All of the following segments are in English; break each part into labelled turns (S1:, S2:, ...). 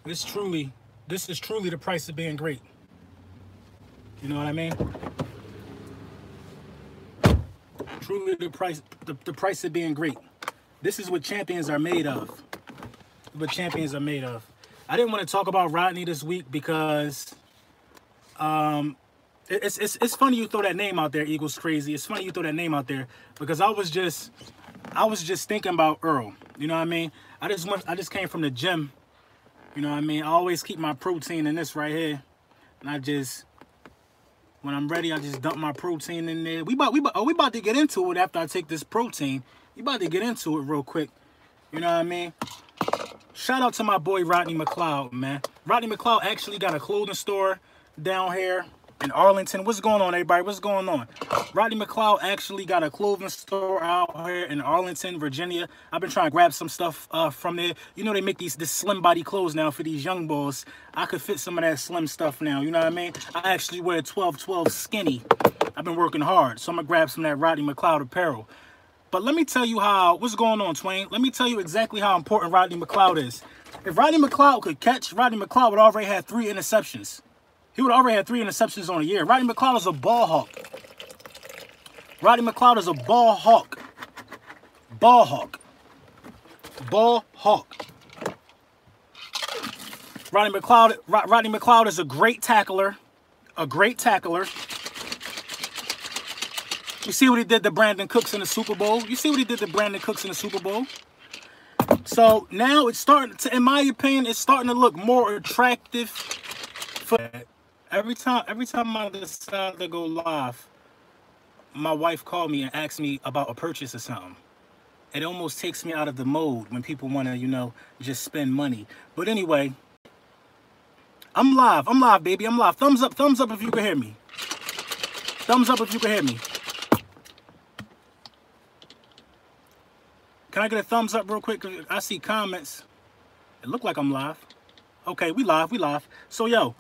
S1: This is truly the price of being great. You know what I mean? Truly the price of being great. This is what champions are made of. What champions are made of. I didn't want to talk about Rodney this week because it's funny you throw that name out there, Eagles Crazy. It's funny you throw that name out there because I was just thinking about Earl. You know what I mean? I just came from the gym. You know what I mean? I always keep my protein in this right here, and when I'm ready, I just dump my protein in there. We about to get into it after I take this protein. We about to get into it real quick. You know what I mean? Shout out to my boy Rodney McLeod, man. Rodney McLeod actually got a clothing store down here in Arlington. What's going on, everybody? What's going on? Rodney McLeod actually got a clothing store out here in Arlington, Virginia. I've been trying to grab some stuff from there. You know they make this slim body clothes now for these young boys. I could fit some of that slim stuff now. You know what I mean? I actually wear 12-12 skinny. I've been working hard, so I'm gonna grab some of that Rodney McLeod apparel. But let me tell you what's going on, Twain. Let me tell you exactly how important Rodney McLeod is. If Rodney McLeod could catch, Rodney McLeod would already have 3 interceptions. He would already have 3 interceptions on a year. Rodney McLeod is a ball hawk. Rodney McLeod is a ball hawk. Ball hawk. Ball hawk. Rodney McLeod is a great tackler. A great tackler. You see what he did to Brandon Cooks in the Super Bowl? You see what he did to Brandon Cooks in the Super Bowl? So now it's starting to, in my opinion, it's starting to look more attractive. Every time I decide to go live, my wife called me and asked me about a purchase or something. It almost takes me out of the mode when people want to, you know, just spend money. But anyway, I'm live, baby. I'm live. Thumbs up if you can hear me. Thumbs up if you can hear me. Can I get a thumbs up real quick? 'Cause I see comments. It look like I'm live. Okay, we live. So, yo,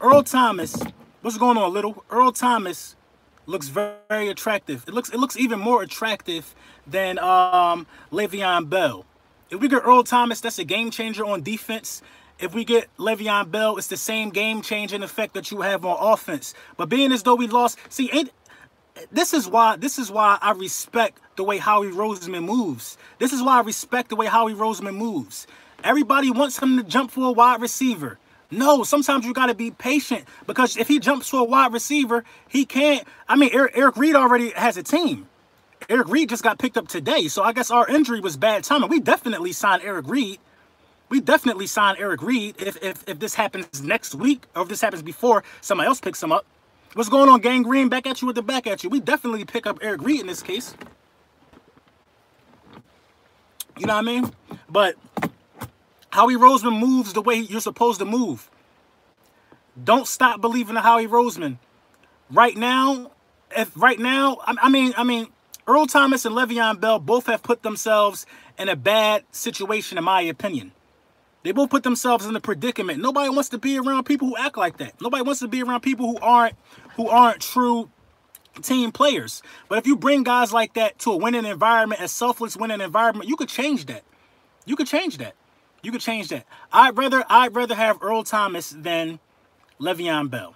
S1: Earl Thomas, what's going on, little? Earl Thomas looks very attractive. It looks even more attractive than Le'Veon Bell. If we get Earl Thomas, that's a game changer on defense. If we get Le'Veon Bell, it's the same game-changing effect that you have on offense. But being as though we lost, see, this is why I respect the way Howie Roseman moves. This is why I respect the way Howie Roseman moves. Everybody wants him to jump for a wide receiver. No, sometimes you got to be patient because if he jumps for a wide receiver, he can't. I mean, Eric Reed already has a team. Eric Reed just got picked up today, so I guess our injury was bad timing. We definitely signed Eric Reed. If this happens next week or if this happens before somebody else picks him up. What's going on, Gang Green? Back at you with the back at you. We definitely pick up Eric Reed in this case. You know what I mean? But Howie Roseman moves the way you're supposed to move. Don't stop believing in Howie Roseman. Right now, I mean, Earl Thomas and Le'Veon Bell both have put themselves in a bad situation, in my opinion. They both put themselves in a predicament. Nobody wants to be around people who act like that. Nobody wants to be around people who aren't true team players. But if you bring guys like that to a winning environment, a selfless winning environment, you could change that. You could change that. I'd rather have Earl Thomas than Le'Veon Bell.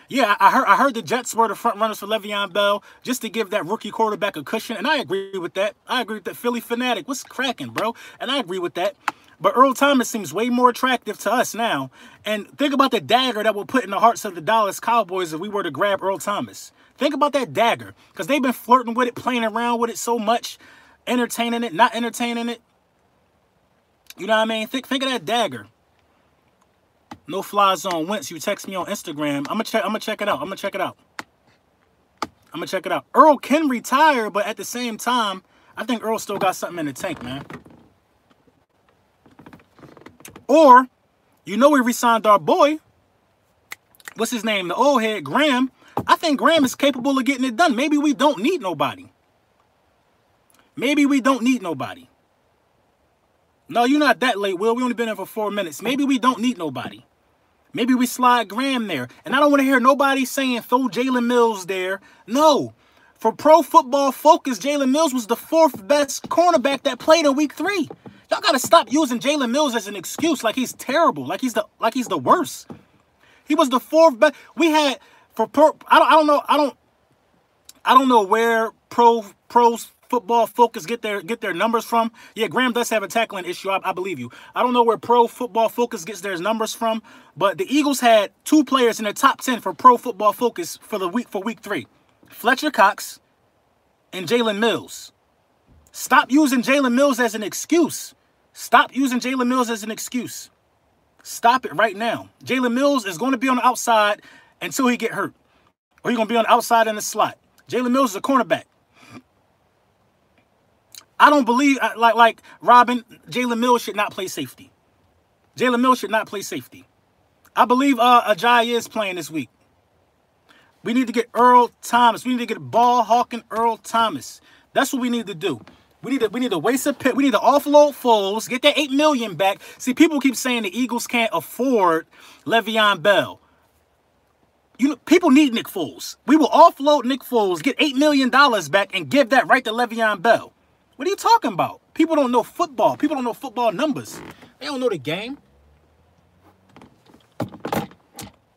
S1: Yeah, I heard the Jets were the front runners for Le'Veon Bell just to give that rookie quarterback a cushion, and I agree with that. Philly fanatic, what's cracking, bro? And I agree with that. But Earl Thomas seems way more attractive to us now. And think about the dagger that would put in the hearts of the Dallas Cowboys if we were to grab Earl Thomas. Think about that dagger, because they've been flirting with it, playing around with it so much, entertaining it, not entertaining it. You know what I mean? Think of that dagger. No Fly Zone Wentz. You text me on Instagram. I'm gonna check it out. Earl can retire, but at the same time, I think Earl still got something in the tank, man. Or, you know, we re-signed our boy. What's his name? The old head, Graham. I think Graham is capable of getting it done. Maybe we don't need nobody. No, you're not that late, Will. We only been in for 4 minutes. Maybe we don't need nobody. Maybe we slide Graham there. And I don't want to hear nobody saying throw Jalen Mills there. No. For Pro Football Focus, Jalen Mills was the 4th best cornerback that played in week 3. Y'all gotta stop using Jalen Mills as an excuse like he's terrible, like he's the worst. He was the 4th best. We had I don't know where Pro Football Focus get their numbers from. Yeah, Graham does have a tackling issue. I believe you. I don't know where Pro Football Focus gets their numbers from, but the Eagles had 2 players in the top 10 for Pro Football Focus for week 3. Fletcher Cox and Jalen Mills. Stop using Jalen Mills as an excuse. Stop using Jalen Mills as an excuse. Stop it right now. Jalen Mills is going to be on the outside until he get hurt. Or he's going to be on the outside in the slot. Jalen Mills is a cornerback. I don't believe, like Robin, Jalen Mills should not play safety. Jalen Mills should not play safety. I believe Ajayi is playing this week. We need to get Earl Thomas. We need to get ball-hawking Earl Thomas. That's what we need to do. We need to waste a pick. We need to offload Foles, get that $8 million back. See, people keep saying the Eagles can't afford Le'Veon Bell. You know, people need Nick Foles. We will offload Nick Foles, get $8 million back, and give that right to Le'Veon Bell. What are you talking about? People don't know football. People don't know football numbers. They don't know the game.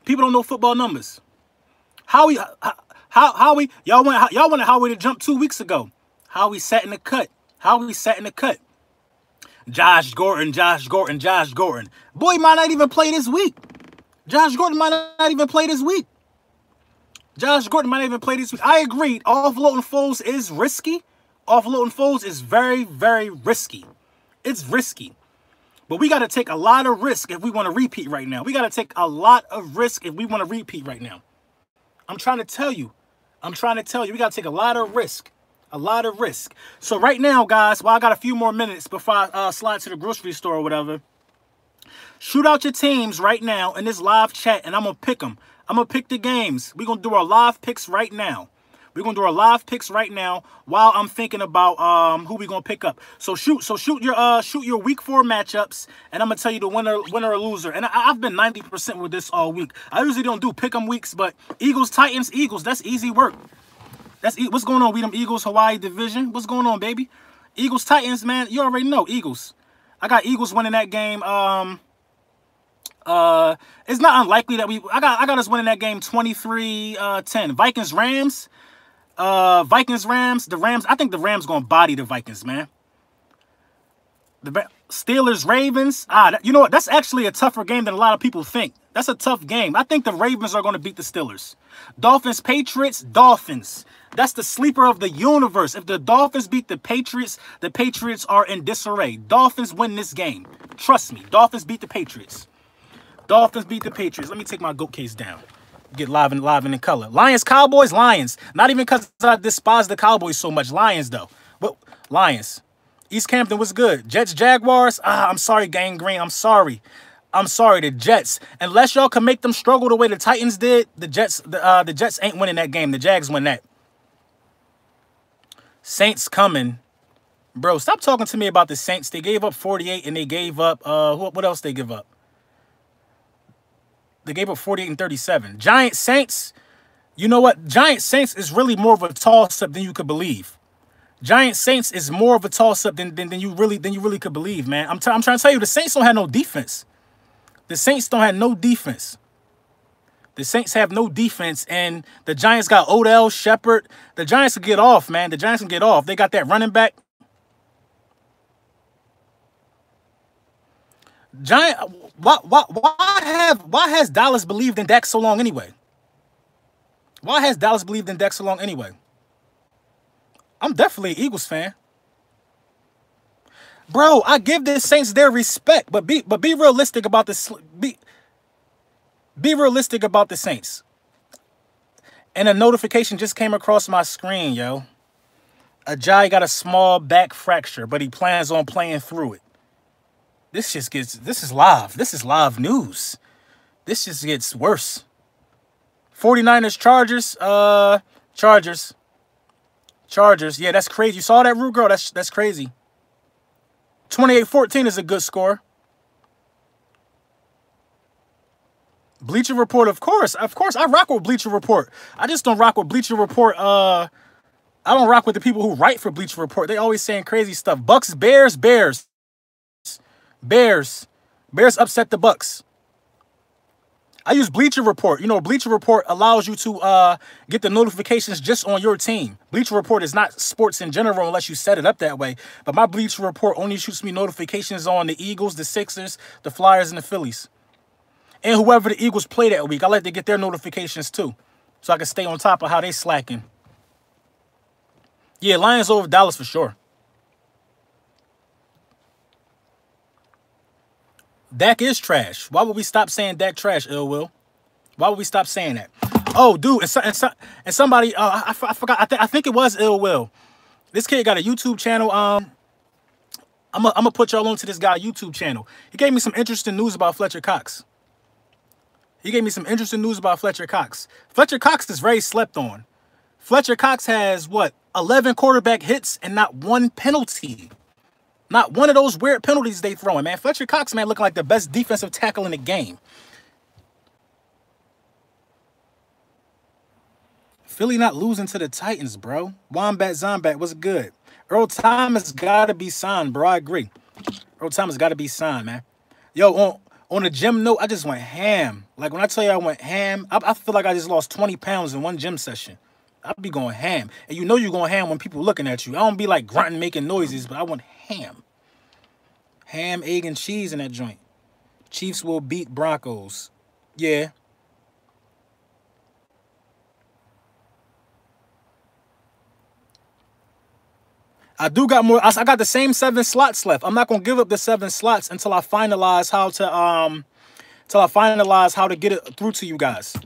S1: People don't know football numbers. Howie, y'all wanted Howie to jump 2 weeks ago. Howie sat in the cut. Howie sat in the cut. Josh Gordon. Boy, he might not even play this week. Josh Gordon might not even play this week. I agree. Offloading Foles is risky. Offloading Foles is very, very risky. It's risky. But we got to take a lot of risk if we want to repeat right now. We got to take a lot of risk if we want to repeat right now. I'm trying to tell you. We got to take a lot of risk. A lot of risk. So right now, guys, I got a few more minutes before I slide to the grocery store or whatever. Shoot out your teams right now in this live chat, and I'm going to pick them. I'm going to pick the games. We're going to do our live picks right now. While I'm thinking about who we're going to pick up. So shoot your week 4 matchups, and I'm going to tell you the winner or loser. And I've been 90% with this all week. I usually don't do pick 'em weeks, but Eagles, Titans, Eagles, that's easy work. What's going on? We them Eagles, Hawaii division. What's going on, baby? Eagles, Titans, man. You already know Eagles. I got Eagles winning that game. It's not unlikely that I got us winning that game 23-10. Vikings, Rams. The Rams. I think the Rams gonna body the Vikings, man. The Steelers, Ravens. You know what? That's actually a tougher game than a lot of people think. That's a tough game. I think the Ravens are gonna beat the Steelers. Dolphins, Patriots, Dolphins. That's the sleeper of the universe. If the Dolphins beat the Patriots are in disarray. Dolphins win this game. Trust me. Dolphins beat the Patriots. Let me take my goat case down. Get live in color. Lions, Cowboys, Lions. Not even because I despise the Cowboys so much. Lions, though. But Lions. East Campton was good. Jets, Jaguars. I'm sorry, Gang Green. I'm sorry. The Jets. Unless y'all can make them struggle the way the Titans did, the Jets ain't winning that game. The Jags win that. Saints coming. Bro, stop talking to me about the Saints. They gave up 48 and they gave up, what else they give up? They gave up 48 and 37. Giant Saints, you know what? Giant Saints is really more of a toss-up than you could believe. Giant Saints is more of a toss-up than you really could believe, man. I'm trying to tell you, the Saints don't have no defense. The Saints have no defense, and the Giants got Odell, Shepard. The Giants can get off, man. They got that running back. Why has Dallas believed in Dak so long anyway? I'm definitely an Eagles fan. Bro, I give the Saints their respect, but be realistic about this. Be realistic about the Saints. And a notification just came across my screen, yo. Ajayi got a small back fracture, but he plans on playing through it. This is live. This is live news. This just gets worse. 49ers, Chargers. Yeah, that's crazy. You saw that, Rude Girl? That's crazy. 28-14 is a good score. Bleacher Report, of course. I rock with Bleacher Report. I just don't rock with Bleacher Report I don't rock with the people who write for Bleacher Report. They always saying crazy stuff. Bucks, Bears, Bears. Bears. Bears upset the Bucks. I use Bleacher Report. You know, Bleacher Report allows you to get the notifications just on your team. Bleacher Report is not sports in general unless you set it up that way. But my Bleacher Report only shoots me notifications on the Eagles, the Sixers, the Flyers, and the Phillies. And whoever the Eagles play that week. I like to get their notifications too, so I can stay on top of how they slacking. Yeah, Lions over Dallas for sure. Dak is trash. Why would we stop saying Dak trash, Ill Will? Why would we stop saying that? Oh, dude, and somebody, I forgot. I think it was Ill Will. This kid got a YouTube channel. I'm gonna put y'all onto this guy's YouTube channel. He gave me some interesting news about Fletcher Cox. Fletcher Cox is very slept on. Fletcher Cox has, what, 11 quarterback hits and not one penalty. Not one of those weird penalties they throwing, man. Fletcher Cox, man, looking like the best defensive tackle in the game. Philly not losing to the Titans, bro. Wombat Zombat, what's good? Earl Thomas got to be signed, bro. I agree. Earl Thomas got to be signed, man. Yo, on the gym note, I just went ham. Like, when I tell you I went ham, I feel like I just lost 20 pounds in one gym session. I'll be going ham. And you know you're going ham when people looking at you. I don't be like grunting, making noises, but I went ham. Ham, egg, and cheese in that joint. Chiefs will beat Broncos. Yeah. I do got more. I got the same 7 slots left. I'm not gonna give up the 7 slots until I finalize how to get it through to you guys.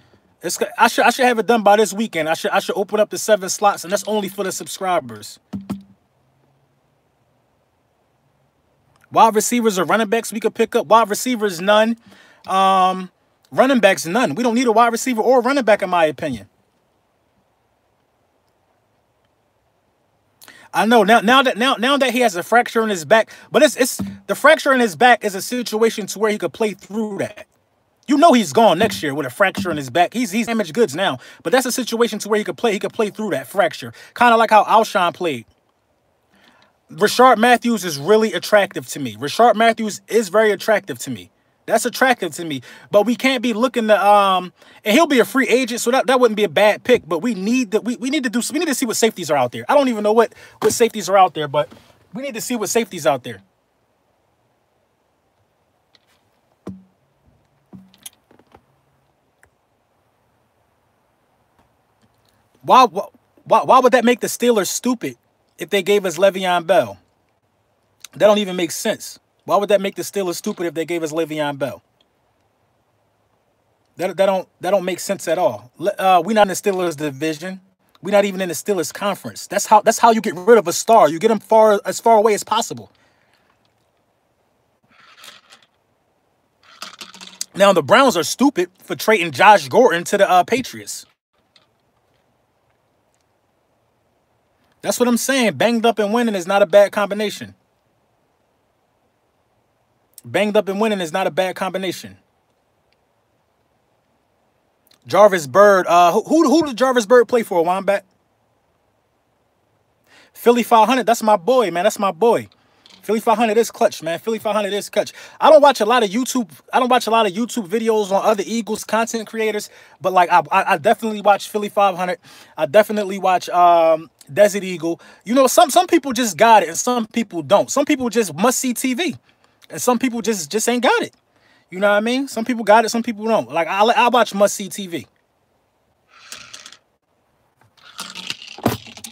S1: I should have it done by this weekend. I should open up the 7 slots, and that's only for the subscribers. Wide receivers or running backs we could pick up. Wide receivers, none. Running backs, none. We don't need a wide receiver or a running back, in my opinion. I know now that he has a fracture in his back, but it's the fracture in his back is a situation to where he could play through that. You know he's gone next year with a fracture in his back. He's damaged goods now, but that's a situation to where he could play through that fracture. Kind of like how Alshon played. Rashard Matthews is really attractive to me. Rashard Matthews is very attractive to me. That's attractive to me. But we can't be looking to and he'll be a free agent, so that wouldn't be a bad pick. But we need to see what safeties are out there. I don't even know what safeties are out there, but we need to see what safeties out there. Why would that make the Steelers stupid if they gave us Le'Veon Bell? That don't even make sense. Why would that make the Steelers stupid if they gave us Le'Veon Bell? That don't make sense at all. We're not in the Steelers division. We're not even in the Steelers conference. That's how you get rid of a star. You get them as far away as possible. Now the Browns are stupid for trading Josh Gordon to the Patriots. That's what I'm saying. Banged up and winning is not a bad combination. Banged up and winning is not a bad combination. Jarvis Bird. Who did Jarvis Bird play for, Wombat? Philly 500. That's my boy, man. That's my boy. Philly 500 is clutch, man. Philly 500 is clutch. I don't watch a lot of YouTube videos on other Eagles content creators, but like I definitely watch Philly 500. I definitely watch Desert Eagle. You know, some people just got it and some people don't. Some people just must see TV. And some people just ain't got it. You know what I mean? Some people got it, some people don't. Like, I watch must-see TV.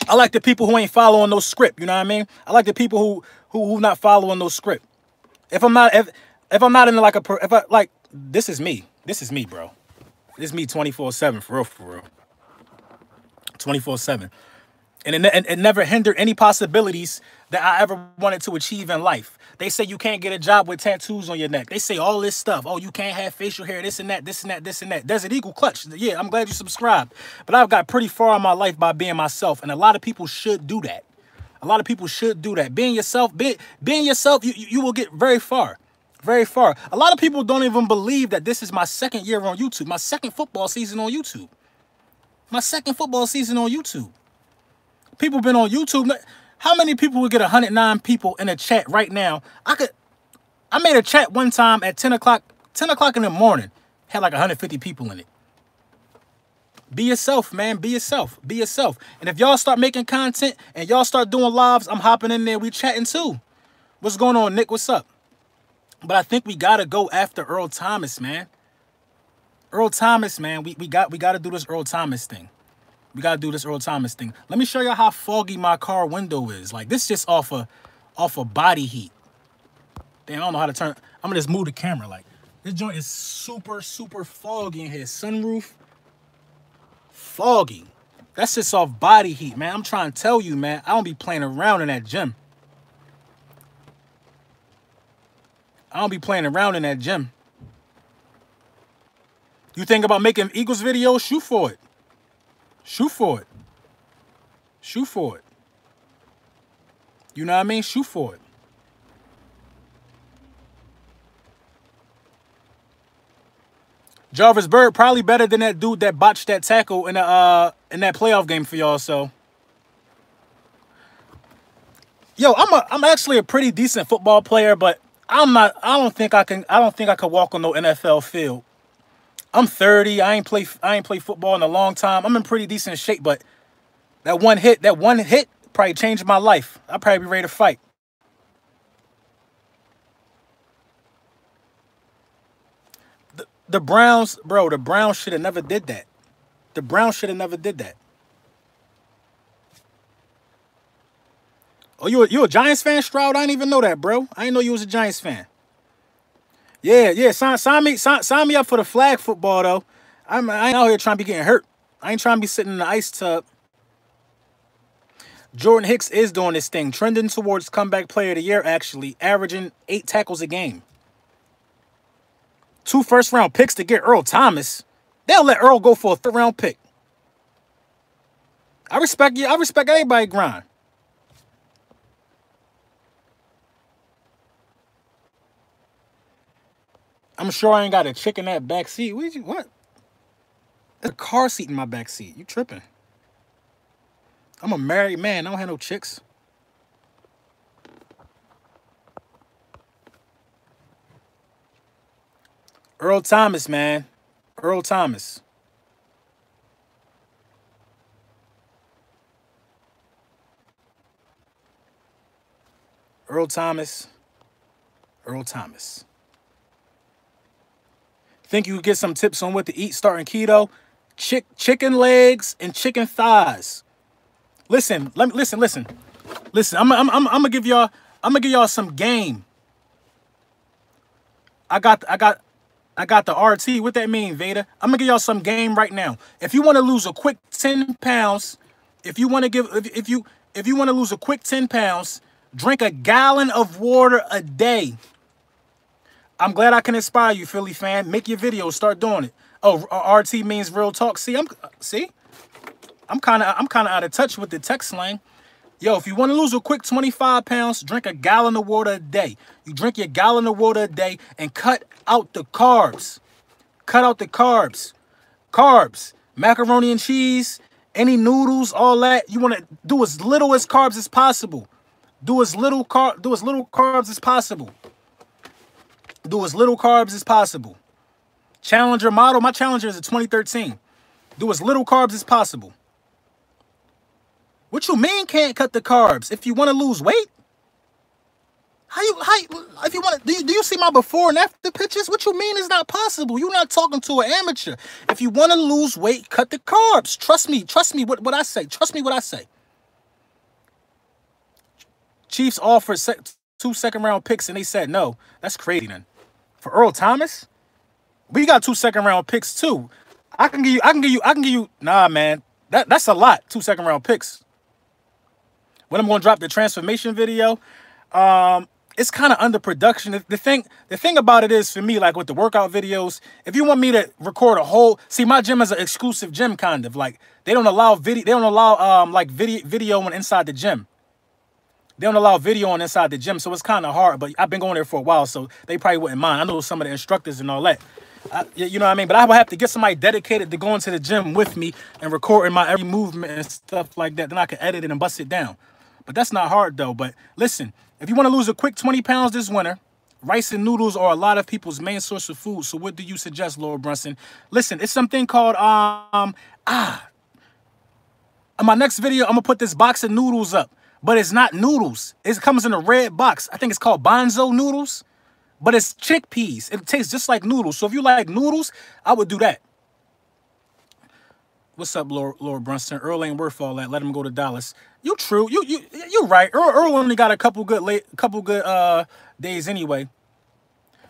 S1: I like the people who ain't following no script, you know what I mean? I like the people who not following no script. If I'm not in like this is me. This is me, bro. This is me 24/7, for real. 24/7. And it never hindered any possibilities that I ever wanted to achieve in life. They say you can't get a job with tattoos on your neck. They say all this stuff. Oh, you can't have facial hair, this and that, this and that, this and that. Desert Eagle clutch. Yeah, I'm glad you subscribed. But I've got pretty far in my life by being myself. And a lot of people should do that. A lot of people should do that. Being yourself, you will get very far. Very far. A lot of people don't even believe that this is my 2nd year on YouTube. My 2nd football season on YouTube. My 2nd football season on YouTube. People been on YouTube. How many people would get 109 people in a chat right now? I made a chat one time at 10 o'clock in the morning. Had like 150 people in it. Be yourself, man. Be yourself. Be yourself. And if y'all start making content and y'all start doing lives, I'm hopping in there. We chatting too. What's going on, Nick? What's up? But I think we gotta go after Earl Thomas, man. Earl Thomas, man. We gotta do this Earl Thomas thing. We gotta do this Earl Thomas thing. Let me show y'all how foggy my car window is. Like this just off of body heat. Damn, I don't know how to turn. I'm gonna just move the camera. Like this joint is super foggy in here. Sunroof, foggy. That's just off body heat, man. I'm trying to tell you, man. I don't be playing around in that gym. I don't be playing around in that gym. You think about making Eagles videos? Shoot for it. Shoot for it. Shoot for it. You know what I mean? Shoot for it. Jarvis Bird probably better than that dude that botched that tackle in that playoff game for y'all. So, yo, I'm actually a pretty decent football player, but I don't think I can walk on no NFL field. I'm 30. I ain't play football in a long time. I'm in pretty decent shape, but that one hit probably changed my life. I'll probably be ready to fight. The Browns, bro, the Browns should have never did that. The Browns should have never did that. Oh, you a Giants fan, Stroud? I didn't even know that, bro. I didn't know you was a Giants fan. Yeah. Sign me up for the flag football, though. I ain't out here trying to be getting hurt. I ain't trying to be sitting in the ice tub. Jordan Hicks is doing this thing, trending towards comeback player of the year, actually, averaging 8 tackles a game. 2 first-round picks to get Earl Thomas. They'll let Earl go for a 3rd-round pick. I respect you. I respect everybody grind. I'm sure I ain't got a chick in that back seat. What? There's a car seat in my back seat. You tripping? I'm a married man. I don't have no chicks. Earl Thomas, man. Earl Thomas. Earl Thomas. Earl Thomas. Think you could get some tips on what to eat starting keto? Chicken legs and chicken thighs. Listen. Listen. I'm gonna give y'all some game. I got the RT. What that mean, Veda? I'm gonna give y'all some game right now. If you want to lose a quick 10 pounds, if you want to lose a quick 10 pounds, drink a gallon of water a day. I'm glad I can inspire you, Philly fan. Make your videos, start doing it. Oh, RT means real talk. See, I'm kind of out of touch with the text slang. Yo, if you want to lose a quick 25 pounds, drink a gallon of water a day. You drink your gallon of water a day and cut out the carbs. Cut out the carbs. Carbs, macaroni and cheese, any noodles, all that. You want to do as little as carbs as possible. Do as little carbs as possible. Do as little carbs as possible. Challenger model. My Challenger is a 2013. Do as little carbs as possible. What you mean can't cut the carbs? If you want to lose weight? If you want to, do you see my before and after pictures? What you mean is not possible? You're not talking to an amateur. If you want to lose weight, cut the carbs. Trust me what I say. Trust me what I say. Chiefs offered 2 second-round picks and they said no. That's crazy then. For Earl Thomas, we got 2 second-round picks too. I can give you. Nah, man, that's a lot. 2 second-round picks. When I'm going to drop the transformation video, it's kind of under production. The thing about it is, for me, like with the workout videos, if you want me to record a whole, see, my gym is an exclusive gym, kind of like they don't allow video. They don't allow like video on inside the gym. They don't allow video on inside the gym, so it's kind of hard. But I've been going there for a while, so they probably wouldn't mind. I know some of the instructors and all that. You know what I mean? But I would have to get somebody dedicated to going to the gym with me and recording my every movement and stuff like that. Then I can edit it and bust it down. But that's not hard, though. But listen, if you want to lose a quick 20 pounds this winter, rice and noodles are a lot of people's main source of food. So what do you suggest, Lord Brunson? Listen, it's something called, in my next video, I'm going to put this box of noodles up. But it's not noodles. It comes in a red box. I think it's called Bonzo noodles. But it's chickpeas. It tastes just like noodles. So if you like noodles, I would do that. What's up, Lord Brunson? Earl ain't worth all that. Let him go to Dallas. You true. You're right. Earl only got a couple good days anyway.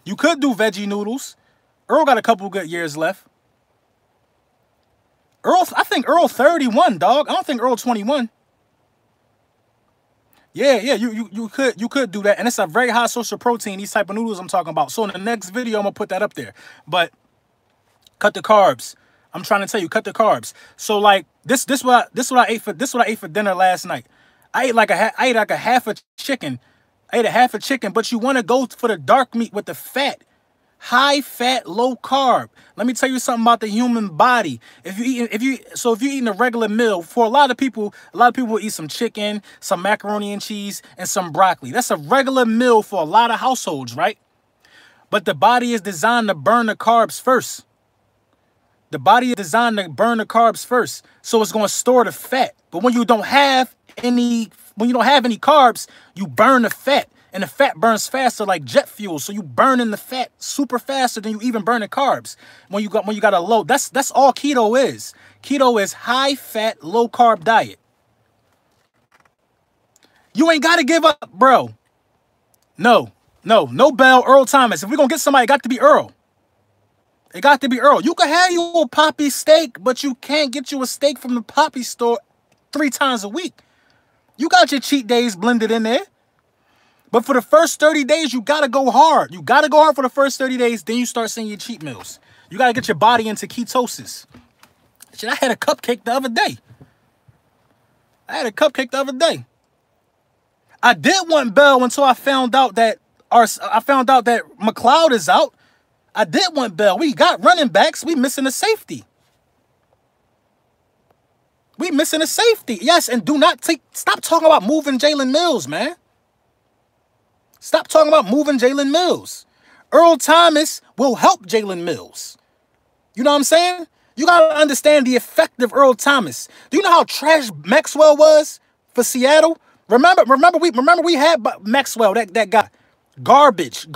S1: You could do veggie noodles. Earl got a couple good years left. I think Earl 31, dog. I don't think Earl 21. Yeah, you could do that. And it's a very high source of protein, these type of noodles I'm talking about. So in the next video, I'm gonna put that up there. But cut the carbs. I'm trying to tell you, cut the carbs. So like this what I ate for dinner last night. I ate like a half a chicken. I ate a half a chicken, but you want to go for the dark meat with the fat. High fat, low carb. Let me tell you something about the human body. If you're eating a regular meal, for a lot of people will eat some chicken, some macaroni and cheese, and some broccoli. That's a regular meal for a lot of households, right? But the body is designed to burn the carbs first. The body is designed to burn the carbs first. So it's going to store the fat. But when you don't have any carbs, you burn the fat. And the fat burns faster like jet fuel. So you burning the fat super faster than you even burn the carbs. When you got a low, that's all keto is. Keto is high fat, low carb diet. You ain't got to give up, bro. No Bell, Earl Thomas. If we're going to get somebody, it got to be Earl. It got to be Earl. You can have you a Poppy steak, but you can't get you a steak from the Poppy store 3 times a week. You got your cheat days blended in there. But for the first 30 days, you got to go hard. You got to go hard for the first 30 days. Then you start seeing your cheat meals. You got to get your body into ketosis. Shit, I had a cupcake the other day. I did want Bell until I found out that McLeod is out. I did want Bell. We got running backs. We missing a safety. Yes, and stop talking about moving Jalen Mills, man. Stop talking about moving Jalen Mills. Earl Thomas will help Jalen Mills. You know what I'm saying? You got to understand the effect of Earl Thomas. Do you know how trash Maxwell was for Seattle? Remember we had Maxwell, that guy. Garbage.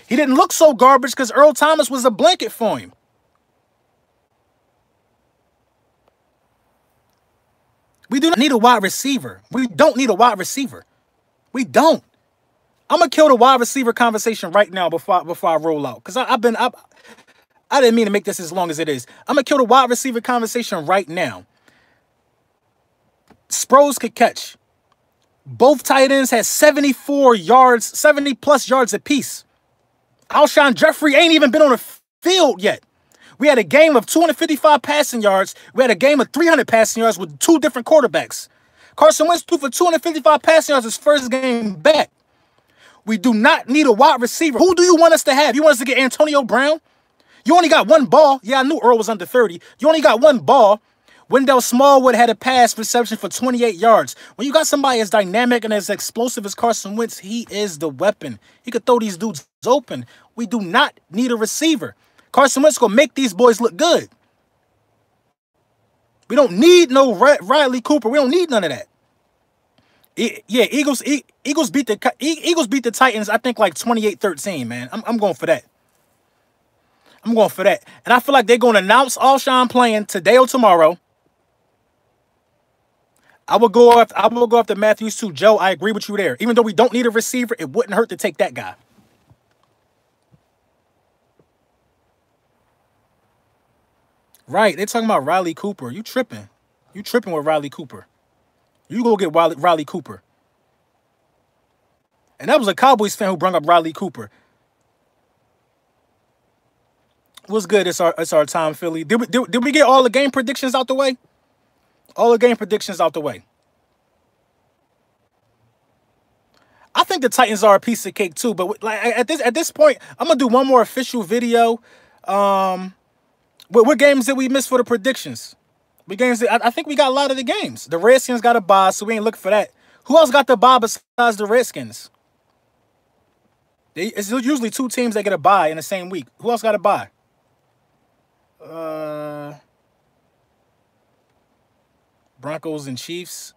S1: He didn't look so garbage because Earl Thomas was a blanket for him. We do not need a wide receiver. We don't need a wide receiver. We don't. I'm gonna kill the wide receiver conversation right now before I roll out, because I didn't mean to make this as long as it is. I'm gonna kill the wide receiver conversation right now. Sproles could catch. Both tight ends had 74 yards, 70 plus yards apiece. Alshon Jeffrey ain't even been on the field yet. We had a game of 255 passing yards. We had a game of 300 passing yards with 2 different quarterbacks. Carson Wentz threw for 255 passing yards his first game back. We do not need a wide receiver. Who do you want us to have? You want us to get Antonio Brown? You only got 1 ball. Yeah, I knew Earl was under 30. You only got 1 ball. Wendell Smallwood had a pass reception for 28 yards. When you got somebody as dynamic and as explosive as Carson Wentz, he is the weapon. He could throw these dudes open. We do not need a receiver. Carson Wentz going to make these boys look good. We don't need no Riley Cooper. We don't need none of that. Yeah, Eagles beat the Titans, I think, like 28-13, man. I'm going for that. And I feel like they're going to announce Alshon playing today or tomorrow. I will go after Matthews too. Joe, I agree with you there. Even though we don't need a receiver, it wouldn't hurt to take that guy. Right, they're talking about Riley Cooper. You tripping. You tripping with Riley Cooper. You go get Riley Cooper. And that was a Cowboys fan who brought up Riley Cooper. What's good? It's our time, Philly. Did we get all the game predictions out the way? All the game predictions out the way. I think the Titans are a piece of cake too, but like at this point, I'm gonna do one more official video. What games did we miss for the predictions? I think we got a lot of the games. The Redskins got a bye, so we ain't looking for that. Who else got the bye besides the Redskins? It's usually 2 teams that get a bye in the same week. Who else got a bye? Broncos and Chiefs.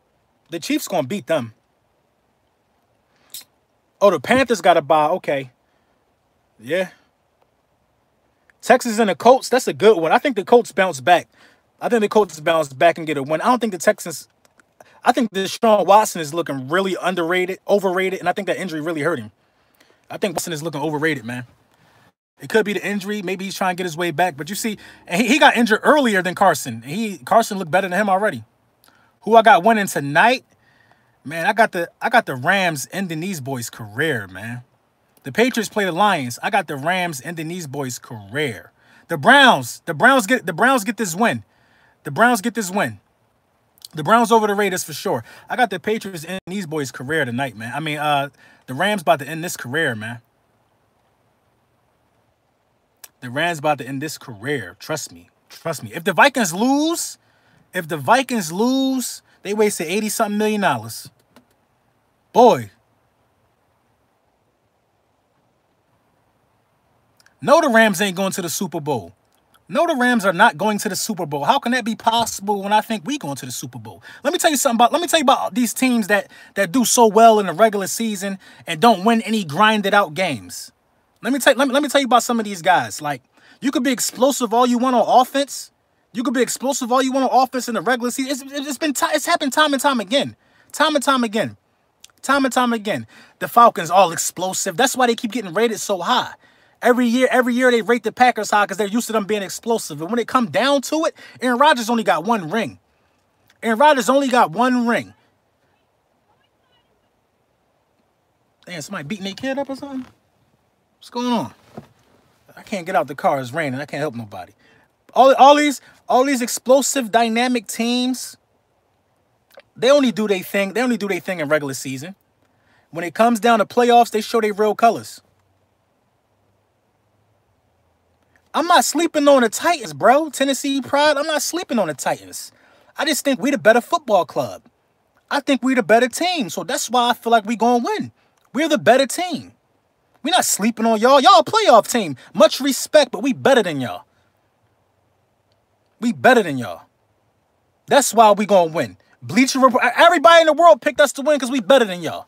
S1: The Chiefs gonna beat them. Oh, the Panthers got a bye. Okay. Yeah. Texans and the Colts. That's a good one. I think the Colts bounce back. I think the Colts bounce back and get a win. I don't think the Texans. I think Deshaun Watson is looking really overrated, and I think that injury really hurt him. I think Watson is looking overrated, man. It could be the injury. Maybe he's trying to get his way back. But you see, and he got injured earlier than Carson. Carson looked better than him already. Who I got winning tonight? Man, I got the Rams ending these boys' career, man. The Patriots play the Lions. I got the Rams ending these boys' career. The Browns get this win. The Browns get this win. The Browns over the Raiders for sure. I got the Patriots ending these boys' career tonight, man. I mean, the Rams about to end this career, man. The Rams about to end this career. Trust me. Trust me. If the Vikings lose, they wasted $80-something million. Boy. No, the Rams ain't going to the Super Bowl. No, the Rams are not going to the Super Bowl. How can that be possible when I think we going to the Super Bowl? Let me tell you about these teams that do so well in the regular season and don't win any grinded out games. Let me tell you about some of these guys. Like, you could be explosive all you want on offense. You could be explosive all you want on offense in the regular season. It's happened time and time again. Time and time again. Time and time again. The Falcons all explosive. That's why they keep getting rated so high. Every year they rate the Packers high because they're used to them being explosive. And when it comes down to it, Aaron Rodgers only got 1 ring. Aaron Rodgers only got 1 ring. Damn, somebody beating their kid up or something? What's going on? I can't get out the car. It's raining. I can't help nobody. All these explosive, dynamic teams, they only do their thing. They only do their thing in regular season. When it comes down to playoffs, they show their real colors. I'm not sleeping on the Titans, bro. Tennessee Pride, I'm not sleeping on the Titans. I just think we the better football club. I think we the better team. So that's why I feel like we going to win. We're the better team. We're not sleeping on y'all. Y'all a playoff team. Much respect, but we better than y'all. We better than y'all. That's why we going to win. Bleacher Report, everybody in the world picked us to win because we better than y'all.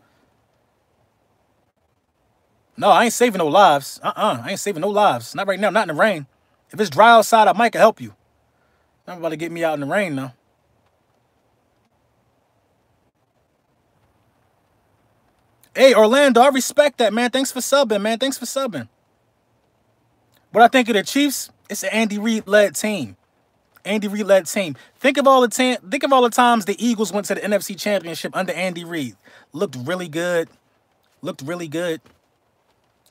S1: No, I ain't saving no lives. I ain't saving no lives. Not right now. Not in the rain. If it's dry outside, I might help you. Not about to get me out in the rain, though. Hey, Orlando, I respect that, man. Thanks for subbing, man. Thanks for subbing. What I think of the Chiefs, it's an Andy Reid-led team. Andy Reid-led team. Think of all the times the Eagles went to the NFC Championship under Andy Reid. Looked really good. Looked really good.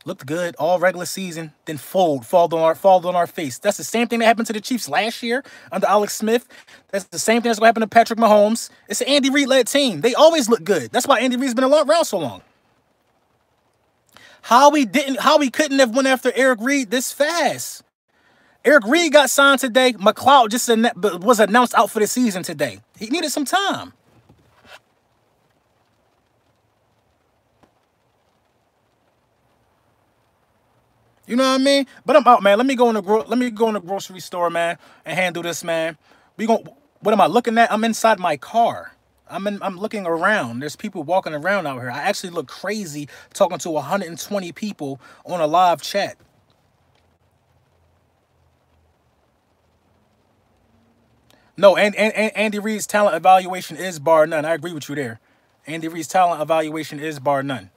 S1: Looked good all regular season, then fall on our face. That's the same thing that happened to the Chiefs last year under Alex Smith. That's the same thing that's going to happen to Patrick Mahomes. It's an Andy Reid-led team. They always look good. That's why Andy Reid's been around so long. How we couldn't have went after Eric Reid this fast? Eric Reid got signed today. McLeod just was announced out for the season today. He needed some time. You know what I mean? But I'm out, man. Let me go in the grocery store, man, and handle this, man. What am I looking at? I'm inside my car. I'm looking around. There's people walking around out here. I actually look crazy talking to 120 people on a live chat. No, and Andy Reid's talent evaluation is bar none. I agree with you there. Andy Reid's talent evaluation is bar none.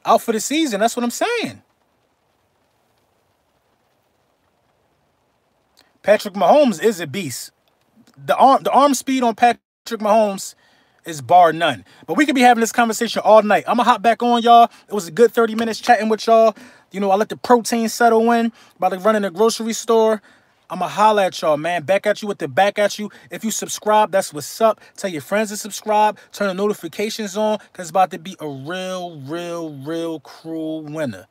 S1: Out for the season, that's what I'm saying. Patrick Mahomes is a beast. The arm speed on Patrick Mahomes is bar none. But we could be having this conversation all night. I'm going to hop back on, y'all. It was a good 30 minutes chatting with y'all. You know, I let the protein settle in. About to run in the grocery store. I'm going to holler at y'all, man. Back at you with the back at you. If you subscribe, that's what's up. Tell your friends to subscribe. Turn the notifications on because it's about to be a real cruel winner.